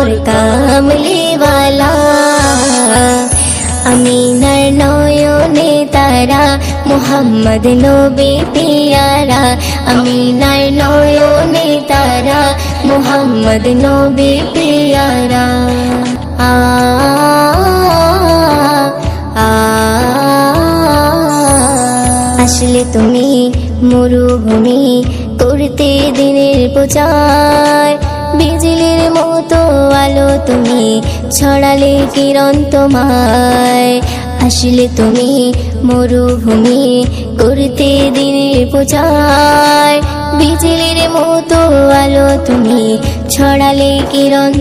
নূর কামলিওয়ালা। আমিনার নয়নে তারা, মুহাম্মদ নবী পিয়ারা। আমিনার নয়নে তারা, মুহাম্মদ নবী পিয়ারা। আসলে তুমি মরুভূমি করতে দিনের প্রচার, বিজলির মতো আলো তুমি ছড়ালে কিরণ তোমায়। আসলে তুমি মরুভূমি করতে দিনের প্রচার, বিজলির মতো আলো তুমি ছড়ালে কিরণ।